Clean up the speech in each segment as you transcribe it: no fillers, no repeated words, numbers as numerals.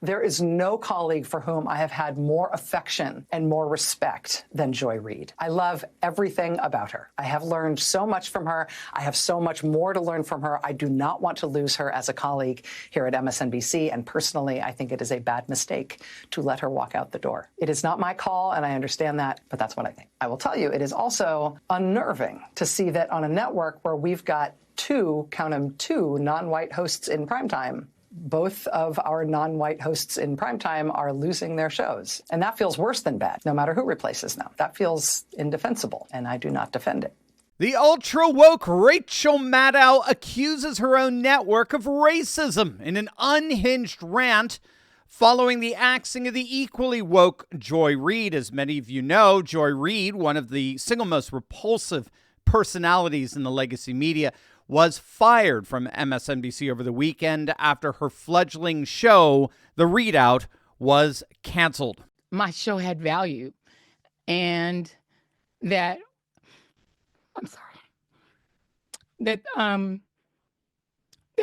There is no colleague for whom I have had more affection and more respect than Joy Reid. I love everything about her. I have learned so much from her. I have so much more to learn from her. I do not want to lose her as a colleague here at MSNBC. And personally, I think it is a bad mistake to let her walk out the door. It is not my call, and I understand that, but that's what I think. I will tell you, it is also unnerving to see that on a network where we've got two, count them, two non-white hosts in primetime, both of our non-white hosts in primetime are losing their shows. And that feels worse than bad, no matter who replaces them. That feels indefensible, and I do not defend it. The ultra-woke Rachel Maddow accuses her own network of racism in an unhinged rant following the axing of the equally woke Joy Reid. As many of you know, Joy Reid, one of the single most repulsive personalities in the legacy media, was fired from MSNBC over the weekend after her fledgling show, The Readout, was canceled. My show had value, and that, I'm sorry, that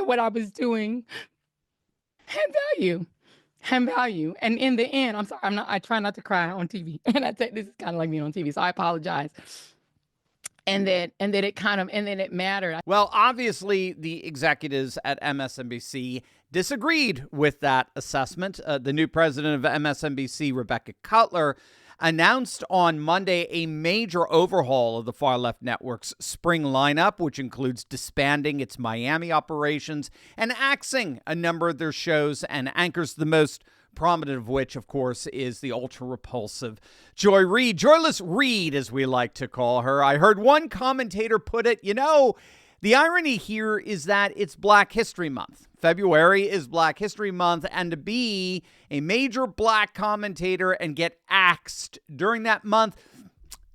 what I was doing had value. And in the end, I'm sorry, I try not to cry on TV. And I think this is kind of like being on TV, so I apologize. And then it mattered. Well, obviously, the executives at MSNBC disagreed with that assessment. The new president of MSNBC, Rebecca Cutler, announced on Monday a major overhaul of the far-left network's spring lineup, which includes disbanding its Miami operations and axing a number of their shows and anchors, the most prominent of which, of course, is the ultra-repulsive Joy Reid. Joyless Reid, as we like to call her. I heard one commentator put it, the irony here is that it's Black History Month. February is Black History Month, and to be a major black commentator and get axed during that month,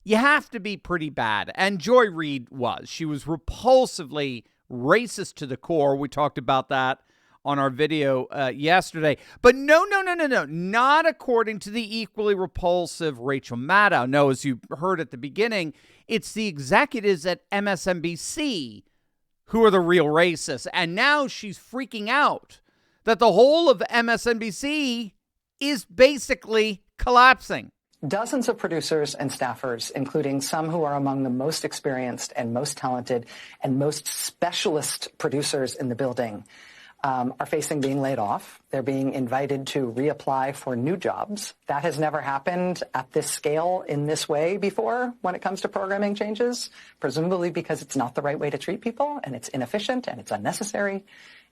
you have to be pretty bad. And Joy Reid was. She was repulsively racist to the core. We talked about that on our video yesterday. But no, not according to the equally repulsive Rachel Maddow. No, as you heard at the beginning, it's the executives at MSNBC who are the real racists. And now she's freaking out that the whole of MSNBC is basically collapsing. Dozens of producers and staffers, including some who are among the most experienced and most talented and most specialist producers in the building, are facing being laid off. They're being invited to reapply for new jobs. That has never happened at this scale in this way before when it comes to programming changes, presumably because it's not the right way to treat people, and it's inefficient and it's unnecessary,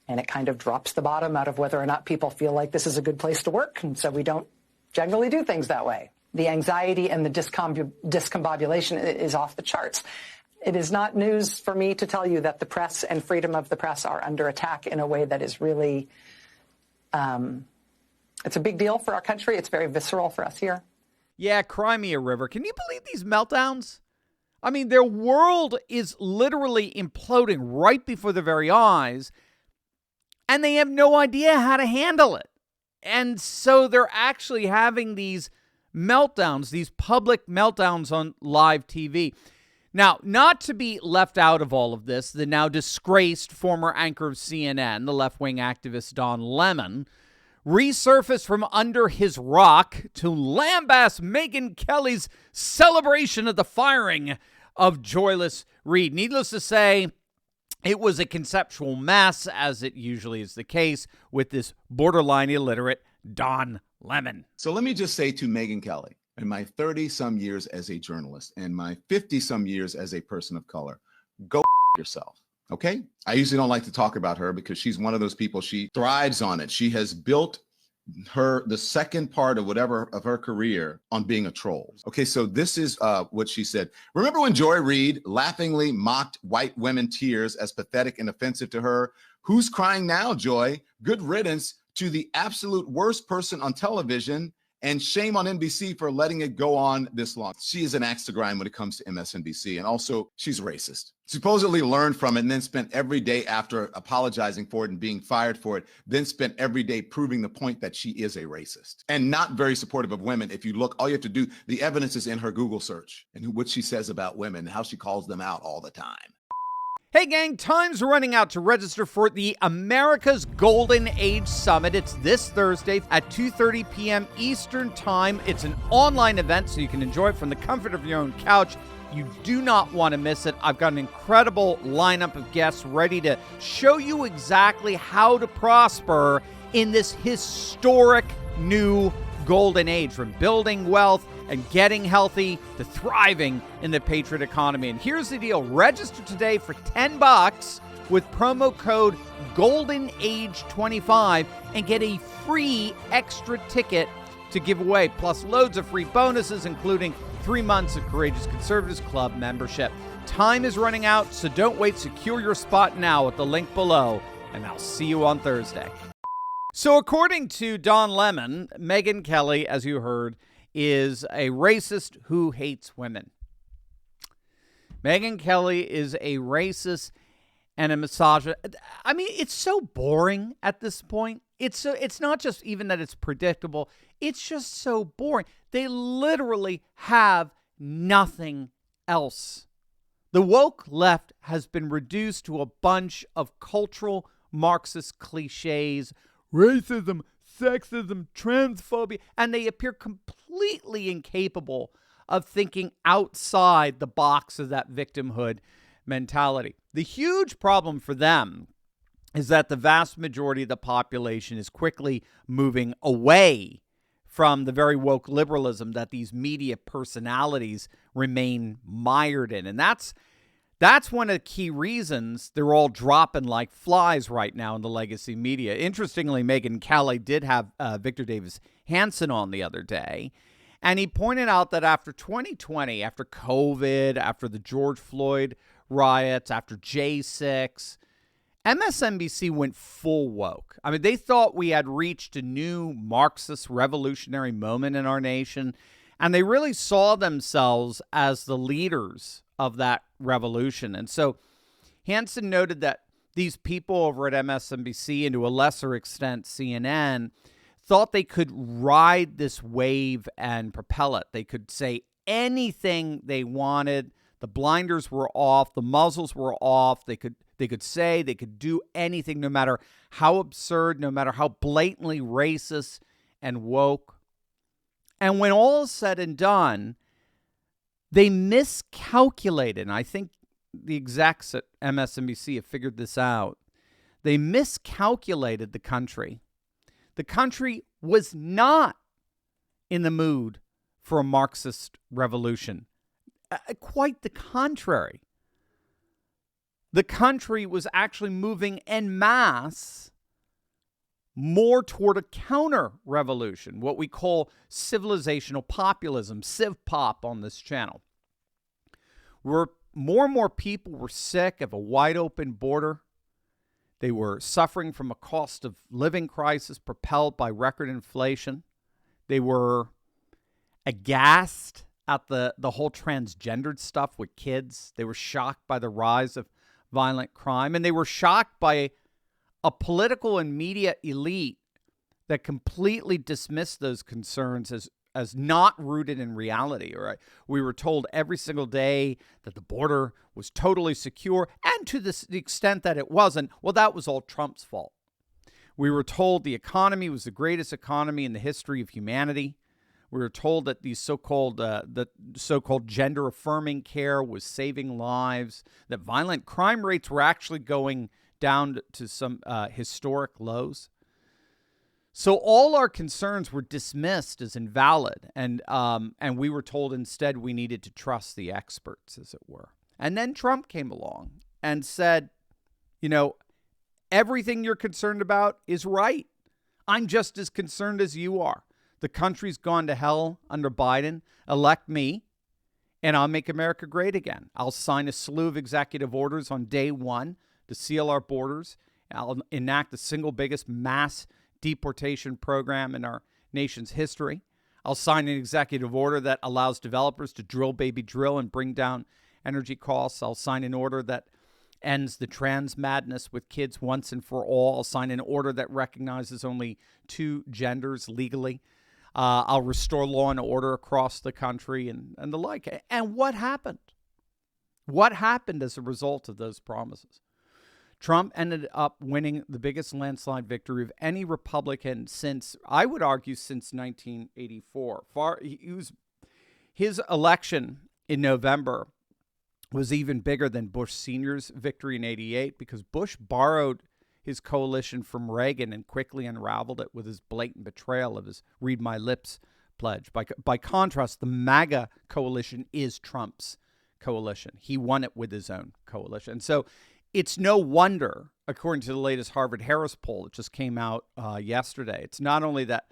and it kind of drops the bottom out of whether or not people feel like this is a good place to work, and so we don't generally do things that way. The anxiety and the discombobulation is off the charts. It is not news for me to tell you that the press and freedom of the press are under attack in a way that is really, it's a big deal for our country. It's very visceral for us here. Yeah, cry me a river. Can you believe these meltdowns? I mean, their world is literally imploding right before their very eyes, and they have no idea how to handle it. And so they're actually having these meltdowns, these public meltdowns on live TV. Now, not to be left out of all of this, the now disgraced former anchor of CNN, the left-wing activist Don Lemon, resurfaced from under his rock to lambast Megyn Kelly's celebration of the firing of Joyless Reid. Needless to say, it was a conceptual mess, as it usually is the case with this borderline illiterate Don Lemon. So let me just say to Megyn Kelly, in my 30-some years as a journalist and my 50-some years as a person of color, go yourself, okay? I usually don't like to talk about her because she's one of those people, she thrives on it. She has built the second part of whatever of her career on being a troll. Okay, so this is what she said. Remember when Joy Reid laughingly mocked white women tears as pathetic and offensive to her? Who's crying now, Joy? Good riddance to the absolute worst person on television, and shame on NBC for letting it go on this long. She is an axe to grind when it comes to MSNBC. And also, she's racist. Supposedly learned from it and then spent every day after apologizing for it and being fired for it, then spent every day proving the point that she is a racist and not very supportive of women. If you look, all you have to do, the evidence is in her Google search and what she says about women, how she calls them out all the time. Hey gang, time's running out to register for the America's Golden Age Summit. It's this Thursday at 2:30 p.m. Eastern Time. It's an online event, so you can enjoy it from the comfort of your own couch. You do not want to miss it. I've got an incredible lineup of guests ready to show you exactly how to prosper in this historic new golden age, from building wealth and getting healthy to thriving in the patriot economy. And here's the deal. Register today for $10 with promo code GoldenAge25 and get a free extra ticket to give away, plus loads of free bonuses, including 3 months of Courageous Conservatives Club membership. Time is running out, so don't wait. Secure your spot now at the link below, and I'll see you on Thursday. So according to Don Lemon, Megyn Kelly, as you heard, is a racist who hates women. Megyn Kelly is a racist and a misogynist. I mean, it's so boring at this point. It's not just even that it's predictable. It's just so boring. They literally have nothing else. The woke left has been reduced to a bunch of cultural Marxist cliches, racism, sexism, transphobia, and they appear completely incapable of thinking outside the box of that victimhood mentality. The huge problem for them is that the vast majority of the population is quickly moving away from the very woke liberalism that these media personalities remain mired in. And that's one of the key reasons they're all dropping like flies right now in the legacy media. Interestingly, Megyn Kelly did have Victor Davis Hanson on the other day, and he pointed out that after 2020, after COVID, after the George Floyd riots, after J6, MSNBC went full woke. I mean, they thought we had reached a new Marxist revolutionary moment in our nation, and they really saw themselves as the leaders of that revolution. And so Hanson noted that these people over at MSNBC, and to a lesser extent CNN, thought they could ride this wave and propel it. They could say anything they wanted. The blinders were off. The muzzles were off. They could say, they could do anything, no matter how absurd, no matter how blatantly racist and woke. And when all is said and done, they miscalculated, and I think the execs at MSNBC have figured this out. They miscalculated the country. The country was not in the mood for a Marxist revolution. Quite the contrary. The country was actually moving en masse more toward a counter-revolution, what we call civilizational populism, civ-pop on this channel, where more and more people were sick of a wide-open border. They were suffering from a cost of living crisis propelled by record inflation. They were aghast at the whole transgendered stuff with kids. They were shocked by the rise of violent crime, and they were shocked by a political and media elite that completely dismissed those concerns as not rooted in reality. Right? We were told every single day that the border was totally secure, and to the extent that it wasn't, well, that was all Trump's fault. We were told the economy was the greatest economy in the history of humanity. We were told that these so-called gender-affirming care was saving lives, that violent crime rates were actually going down to some historic lows. So all our concerns were dismissed as invalid, and we were told instead we needed to trust the experts, as it were. And then Trump came along and said, everything you're concerned about is right. I'm just as concerned as you are. The country's gone to hell under Biden. Elect me, and I'll make America great again. I'll sign a slew of executive orders on day one to seal our borders. I'll enact the single biggest mass deportation program in our nation's history. I'll sign an executive order that allows developers to drill, baby, drill and bring down energy costs. I'll sign an order that ends the trans madness with kids once and for all. I'll sign an order that recognizes only two genders legally. I'll restore law and order across the country and the like. And what happened? What happened as a result of those promises? Trump ended up winning the biggest landslide victory of any Republican since, I would argue, since 1984. His election in November was even bigger than Bush Sr.'s victory in 88 because Bush borrowed his coalition from Reagan and quickly unraveled it with his blatant betrayal of his Read My Lips pledge. By contrast, the MAGA coalition is Trump's coalition. He won it with his own coalition. So it's no wonder, according to the latest Harvard-Harris poll that just came out yesterday, it's not only that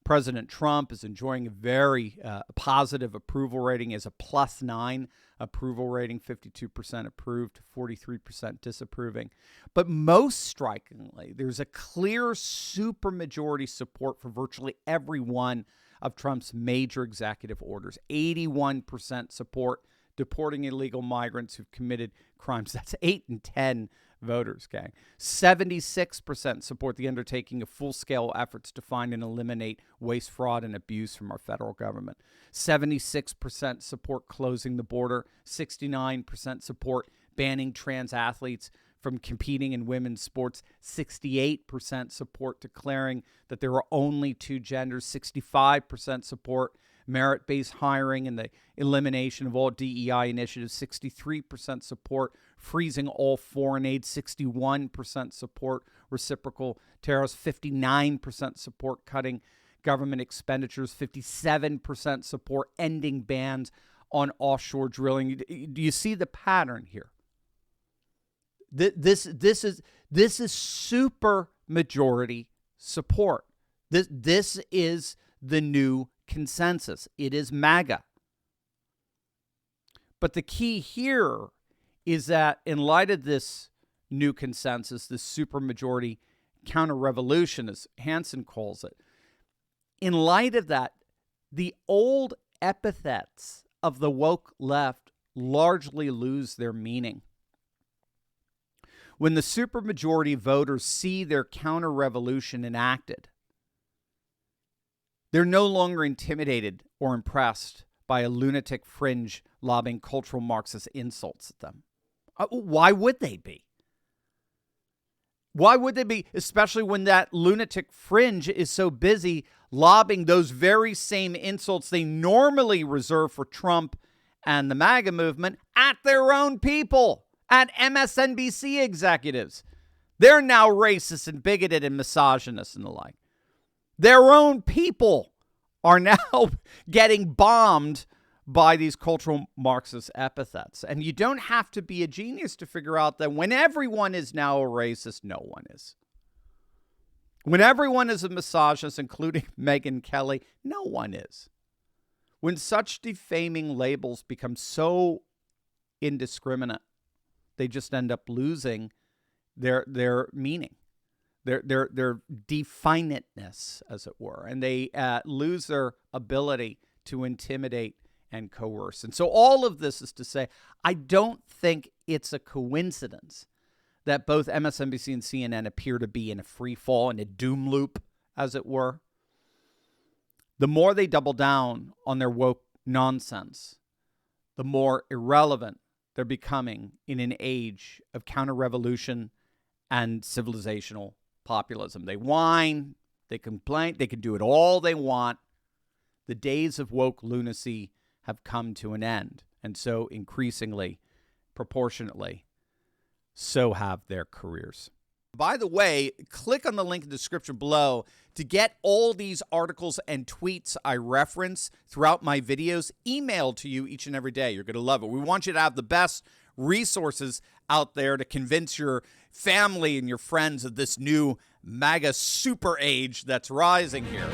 President Trump is enjoying a very positive approval rating, is a +9 approval rating, 52% approved, 43% disapproving. But most strikingly, there's a clear supermajority support for virtually every one of Trump's major executive orders. 81% support deporting illegal migrants who've committed crimes. That's 8 in 10 voters, gang. 76% support the undertaking of full-scale efforts to find and eliminate waste, fraud, and abuse from our federal government. 76% support closing the border. 69% support banning trans athletes from competing in women's sports. 68% support declaring that there are only two genders. 65% support merit-based hiring and the elimination of all DEI initiatives. 63% support freezing all foreign aid. 61% support reciprocal tariffs. 59% support cutting government expenditures. 57% support ending bans on offshore drilling. Do you see the pattern here? This is super majority support. This is the new consensus. It is MAGA. But the key here is that in light of this new consensus, this supermajority counter-revolution, as Hansen calls it, in light of that, the old epithets of the woke left largely lose their meaning. When the supermajority voters see their counter-revolution enacted, they're no longer intimidated or impressed by a lunatic fringe lobbing cultural Marxist insults at them. Why would they be? Why would they be, especially when that lunatic fringe is so busy lobbing those very same insults they normally reserve for Trump and the MAGA movement at their own people, at MSNBC executives? They're now racist and bigoted and misogynist and the like. Their own people are now getting bombed by these cultural Marxist epithets. And you don't have to be a genius to figure out that when everyone is now a racist, no one is. When everyone is a misogynist, including Megyn Kelly, no one is. When such defaming labels become so indiscriminate, they just end up losing their meaning. Their definiteness, as it were, and they lose their ability to intimidate and coerce. And so all of this is to say, I don't think it's a coincidence that both MSNBC and CNN appear to be in a free fall, in a doom loop, as it were. The more they double down on their woke nonsense, the more irrelevant they're becoming in an age of counter-revolution and civilizational populism. They whine, they complain, they can do it all they want. The days of woke lunacy have come to an end. And so increasingly, proportionately, so have their careers. By the way, click on the link in the description below to get all these articles and tweets I reference throughout my videos emailed to you each and every day. You're going to love it. We want you to have the best resources out there to convince your family and your friends of this new MAGA super age that's rising here.